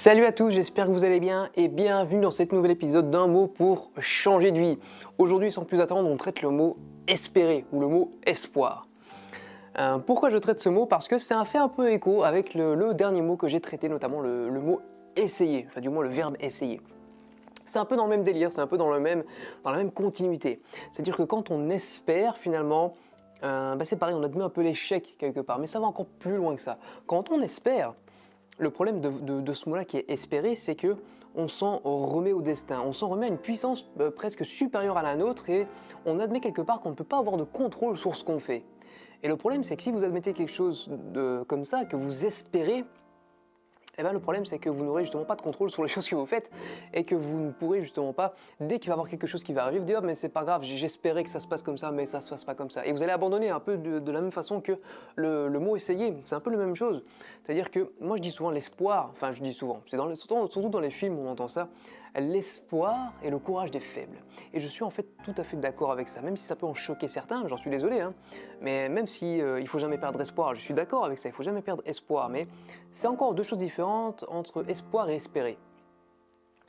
Salut à tous, j'espère que vous allez bien et bienvenue dans cet nouvel épisode d'un mot pour changer de vie. Aujourd'hui, sans plus attendre, on traite le mot espérer ou le mot espoir. Pourquoi je traite ce mot? Parce que c'est un fait un peu écho avec le dernier mot que j'ai traité, notamment le mot essayer, enfin du moins le verbe essayer. C'est un peu dans le même délire, c'est un peu dans la même continuité. C'est-à-dire que quand on espère finalement, c'est pareil, on admet un peu l'échec quelque part, mais ça va encore plus loin que ça. Quand on espère, le problème de ce mot-là qui est espérer, c'est que on s'en remet au destin, on s'en remet à une puissance presque supérieure à la nôtre et on admet quelque part qu'on ne peut pas avoir de contrôle sur ce qu'on fait. Et le problème, c'est que si vous admettez quelque chose comme ça, que vous espérez, eh ben, le problème, c'est que vous n'aurez justement pas de contrôle sur les choses que vous faites et que vous ne pourrez justement pas, dès qu'il va y avoir quelque chose qui va arriver, vous dire mais c'est pas grave, j'espérais que ça se passe comme ça, mais ça se passe pas comme ça. Et vous allez abandonner un peu de la même façon que le mot essayer, c'est un peu la même chose. C'est-à-dire que moi je dis souvent l'espoir, enfin je dis souvent, c'est surtout dans les films où on entend ça, l'espoir et le courage des faibles. Et je suis en fait tout à fait d'accord avec ça, même si ça peut en choquer certains, j'en suis désolé, hein, mais même si il faut jamais perdre espoir, je suis d'accord avec ça, il faut jamais perdre espoir, mais c'est encore deux choses différentes entre espoir et espérer.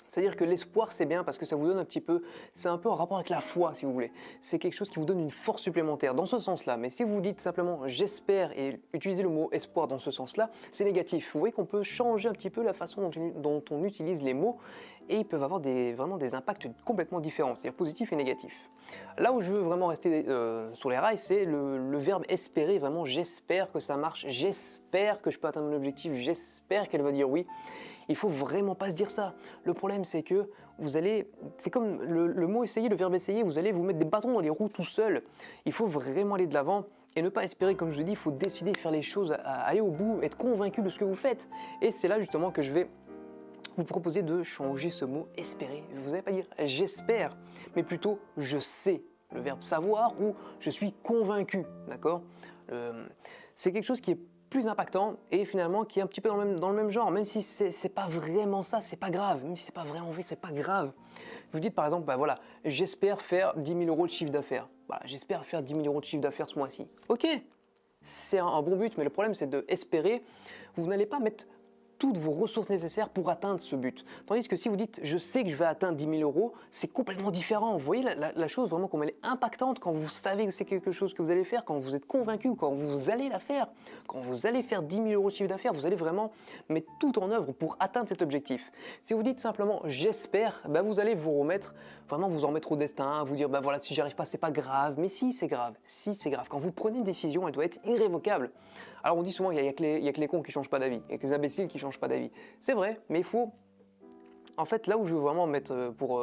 C'est-à-dire que l'espoir, c'est bien parce que ça vous donne un petit peu, c'est un peu en rapport avec la foi, si vous voulez. C'est quelque chose qui vous donne une force supplémentaire, dans ce sens-là. Mais si vous dites simplement j'espère et utilisez le mot espoir dans ce sens-là, c'est négatif. Vous voyez qu'on peut changer un petit peu la façon dont on utilise les mots et ils peuvent avoir vraiment des impacts complètement différents, c'est-à-dire positifs et négatifs. Là où je veux vraiment rester sur les rails, c'est le verbe espérer, vraiment j'espère que ça marche, j'espère que je peux atteindre mon objectif, j'espère qu'elle va dire oui. Il faut vraiment pas se dire ça. Le problème, c'est que vous allez, c'est comme le mot essayer, le verbe essayer, vous allez vous mettre des bâtons dans les roues tout seul. Il faut vraiment aller de l'avant et ne pas espérer, comme je le dis, il faut décider de faire les choses, aller au bout, être convaincu de ce que vous faites. Et c'est là justement que je vais vous proposer de changer ce mot espérer. Vous n'allez pas dire j'espère, mais plutôt je sais, le verbe savoir ou je suis convaincu, d'accord? C'est quelque chose qui est plus impactant et finalement qui est un petit peu dans le même genre, même si c'est pas vraiment ça, c'est pas grave, même si c'est pas vraiment vrai, c'est pas grave. Vous dites par exemple, bah voilà, j'espère faire 10 000 euros de chiffre d'affaires. Voilà, j'espère faire 10 000 euros de chiffre d'affaires ce mois-ci. Ok, c'est un bon but, mais le problème c'est de espérer. Vous n'allez pas mettre toutes vos ressources nécessaires pour atteindre ce but. Tandis que si vous dites je sais que je vais atteindre 10 000 euros, c'est complètement différent. Vous voyez la chose vraiment comme elle est impactante quand vous savez que c'est quelque chose que vous allez faire, quand vous êtes convaincu, quand vous allez la faire, quand vous allez faire 10 000 euros de chiffre d'affaires, vous allez vraiment mettre tout en œuvre pour atteindre cet objectif. Si vous dites simplement j'espère, bah vous allez vous remettre, vraiment vous en remettre au destin, vous dire bah voilà si j'y arrive pas c'est pas grave, mais si c'est grave, si c'est grave. Quand vous prenez une décision, elle doit être irrévocable. Alors on dit souvent il y a que les cons qui changent pas d'avis, il y a que les imbéciles qui changent pas d'avis. C'est vrai, mais il faut... En fait, là où je veux vraiment mettre, pour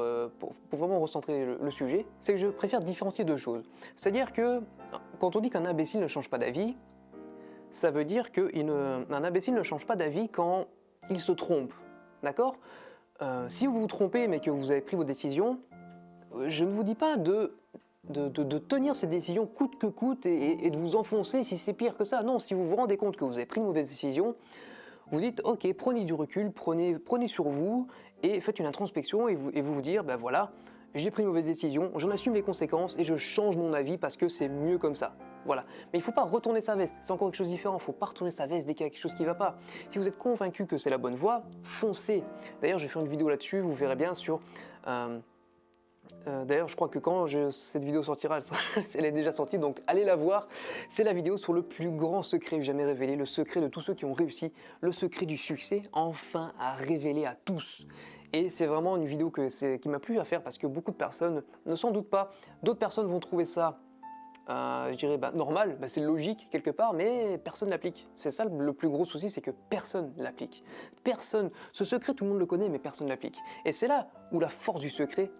vraiment recentrer le sujet, c'est que je préfère différencier deux choses. C'est-à-dire que quand on dit qu'un imbécile ne change pas d'avis, ça veut dire qu'un imbécile ne change pas d'avis quand il se trompe. D'accord? Si vous vous trompez mais que vous avez pris vos décisions, je ne vous dis pas de tenir ces décisions coûte que coûte et de vous enfoncer si c'est pire que ça. Non, si vous vous rendez compte que vous avez pris une mauvaise décision, vous dites ok, prenez du recul, prenez sur vous et faites une introspection et vous dire ben voilà, j'ai pris une mauvaise décision, j'en assume les conséquences et je change mon avis parce que c'est mieux comme ça. Voilà. Mais il ne faut pas retourner sa veste, c'est encore quelque chose de différent, il ne faut pas retourner sa veste dès qu'il y a quelque chose qui ne va pas. Si vous êtes convaincu que c'est la bonne voie, foncez. D'ailleurs, je vais faire une vidéo là-dessus, vous verrez bien sur... D'ailleurs, je crois que quand cette vidéo sortira, elle est déjà sortie, donc allez la voir. C'est la vidéo sur le plus grand secret jamais révélé, le secret de tous ceux qui ont réussi, le secret du succès, enfin à révéler à tous. Et c'est vraiment une vidéo qui m'a plu à faire parce que beaucoup de personnes ne s'en doutent pas. D'autres personnes vont trouver ça, je dirais, normal, c'est logique quelque part, mais personne l'applique. C'est ça le plus gros souci, c'est que personne l'applique. Personne. Ce secret, tout le monde le connaît, mais personne l'applique. Et c'est là où la force du secret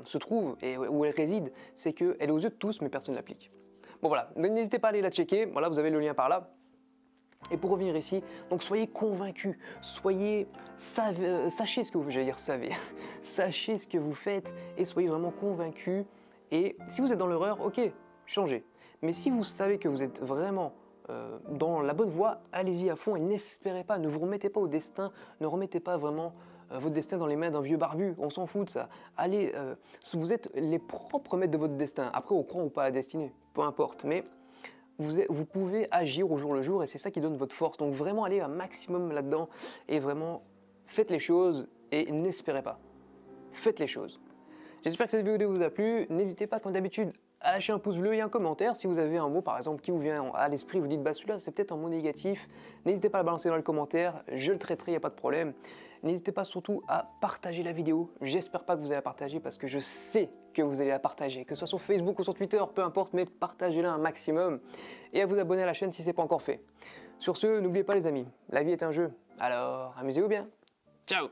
se trouve et où elle réside, c'est qu'elle est aux yeux de tous, mais personne ne l'applique. Bon voilà, n'hésitez pas à aller la checker, voilà, vous avez le lien par là. Et pour revenir ici, donc soyez convaincus, sachez ce que vous, j'allais dire savez, sachez ce que vous faites et soyez vraiment convaincus. Et si vous êtes dans l'erreur, ok, changez. Mais si vous savez que vous êtes vraiment dans la bonne voie, allez-y à fond et n'espérez pas, ne vous remettez pas au destin, ne remettez pas vraiment votre destin dans les mains d'un vieux barbu, on s'en fout de ça. Allez, vous êtes les propres maîtres de votre destin. Après, on croit ou pas à la destinée, peu importe, mais vous pouvez agir au jour le jour et c'est ça qui donne votre force. Donc vraiment allez un maximum là-dedans et vraiment faites les choses et n'espérez pas. Faites les choses. J'espère que cette vidéo vous a plu. N'hésitez pas, comme d'habitude, à lâcher un pouce bleu et un commentaire. Si vous avez un mot, par exemple, qui vous vient à l'esprit, vous dites, bah celui-là, c'est peut-être un mot négatif. N'hésitez pas à le balancer dans les commentaires. Je le traiterai, il n'y a pas de problème. N'hésitez pas surtout à partager la vidéo. J'espère pas que vous allez la partager parce que je sais que vous allez la partager. Que ce soit sur Facebook ou sur Twitter, peu importe, mais partagez-la un maximum. Et à vous abonner à la chaîne si ce n'est pas encore fait. Sur ce, n'oubliez pas les amis, la vie est un jeu. Alors, amusez-vous bien. Ciao!